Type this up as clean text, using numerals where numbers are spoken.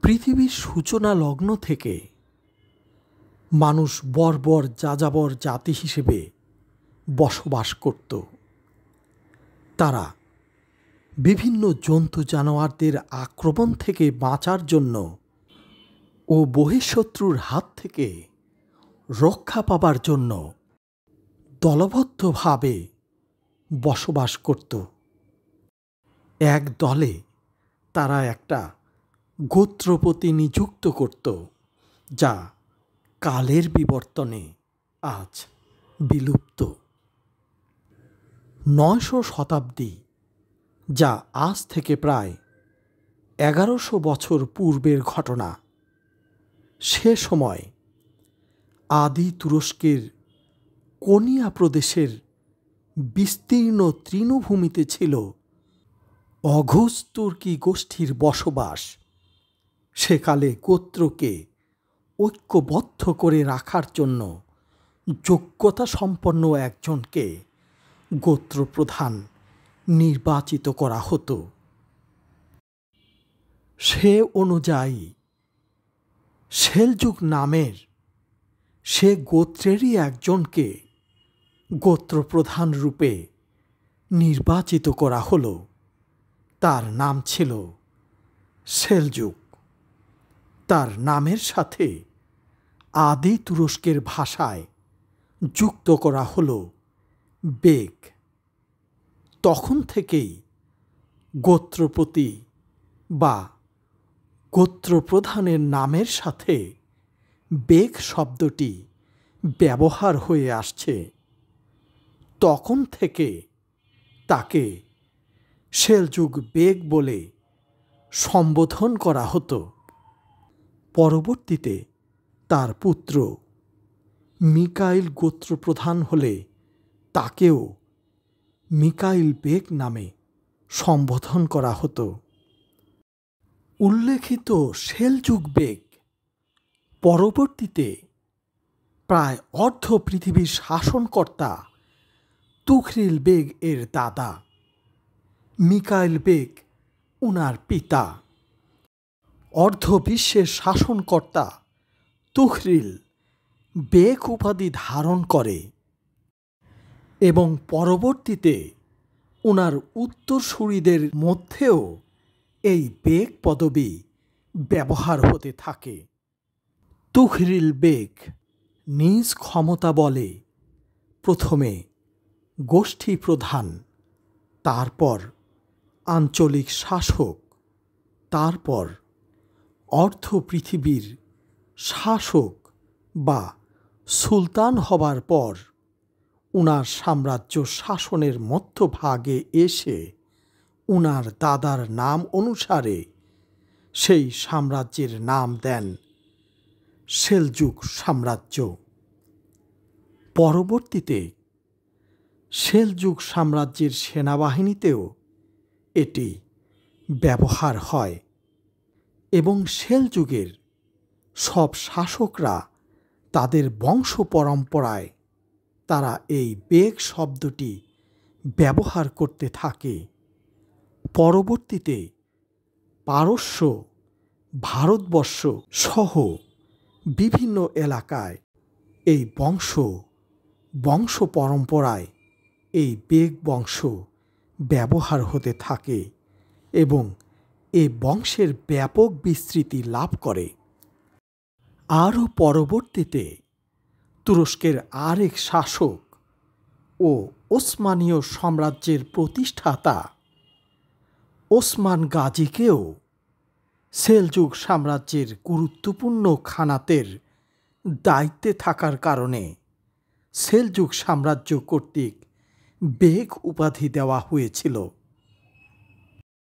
পৃথিবীর সূচনা লগ্ন থেকে মানুষ বর্বর যাযাবর জাতি হিসেবে বসবাস করত। তারা বিভিন্ন জন্তু জানোয়ারদের আক্রমণ থেকে বাঁচার জন্য ও বহিঃশত্রুর হাত থেকে রক্ষা পাবার জন্য দলবদ্ধভাবে বসবাস করত। এক দলে তারা একটা গোত্রপতি নিযুক্ত করত, যা কালের বিবর্তনে আজ বিলুপ্ত। 900 শতাব্দী, যা আজ থেকে প্রায় 1100 বছর পূর্বের ঘটনা। সে সময় আদি তুরস্কের কোনিয়া প্রদেশের বিস্তীর্ণ তৃণভূমিতে ছিল অঘোষ তুর্কি গোষ্ঠীর বসবাস। সেকালে গোত্রকে ঐক্যবদ্ধ করে রাখার জন্য যোগ্যতা সম্পন্ন একজনকে গোত্রপ্রধান নির্বাচিত করা হতো। সে অনুযায়ী সেলজুক নামের সে গোত্রেরই একজনকে গোত্রপ্রধান রূপে নির্বাচিত করা হলো। তার নাম ছিল সেলজুক। তার নামের সাথে আদি তুরস্কের ভাষায় যুক্ত করা হলো বেগ। তখন থেকেই গোত্রপতি বা গোত্রপ্রধানের নামের সাথে বেগ শব্দটি ব্যবহার হয়ে আসছে। তখন থেকে তাকে সেলজুক বেগ বলে সম্বোধন করা হতো। পরবর্তীতে তার পুত্র মিকাইল গোত্রপ্রধান হলে তাকেও মিকাইল বেগ নামে সম্বোধন করা হতো। উল্লেখিত সেলজুক বেগ পরবর্তীতে প্রায় অর্ধ পৃথিবীর শাসনকর্তা তুঘরিল বেগ এর দাদা। মিকাইল বেগ উনার পিতা। অর্ধ বিশ্বের শাসনকর্তা তুঘরিল বেগ উপাধি ধারণ করে এবং পরবর্তীতে উনার উত্তরসূরিদের মধ্যেও এই বেগ পদবি ব্যবহার হতে থাকে। তুঘরিল বেগ নিজ ক্ষমতা বলে প্রথমে গোষ্ঠী প্রধান, তারপর আঞ্চলিক শাসক, তারপর অর্ধ পৃথিবীর শাসক বা সুলতান হবার পর উনার সাম্রাজ্য শাসনের মধ্যভাগে এসে উনার দাদার নাম অনুসারে সেই সাম্রাজ্যের নাম দেন সেলজুক সাম্রাজ্য। পরবর্তীতে সেলজুক সাম্রাজ্যের সেনাবাহিনীতেও এটি ব্যবহার হয় এবং সেলজুকের সব শাসকরা তাদের বংশ পরম্পরায় তারা এই বেগ শব্দটি ব্যবহার করতে থাকে। পরবর্তীতে পারস্য, ভারতবর্ষ সহ বিভিন্ন এলাকায় এই বংশ পরম্পরায় এই বেগ বংশ ব্যবহার হতে থাকে এবং এই বংশের ব্যাপক বিস্তৃতি লাভ করে। আরও পরবর্তীতে তুরস্কের আরেক শাসক ও ওসমানীয় সাম্রাজ্যের প্রতিষ্ঠাতা ওসমান গাজীকেও সেলজুক সাম্রাজ্যের গুরুত্বপূর্ণ খানাতের দায়িত্বে থাকার কারণে সেলজুক সাম্রাজ্য কর্তৃক বেগ উপাধি দেওয়া হয়েছিল।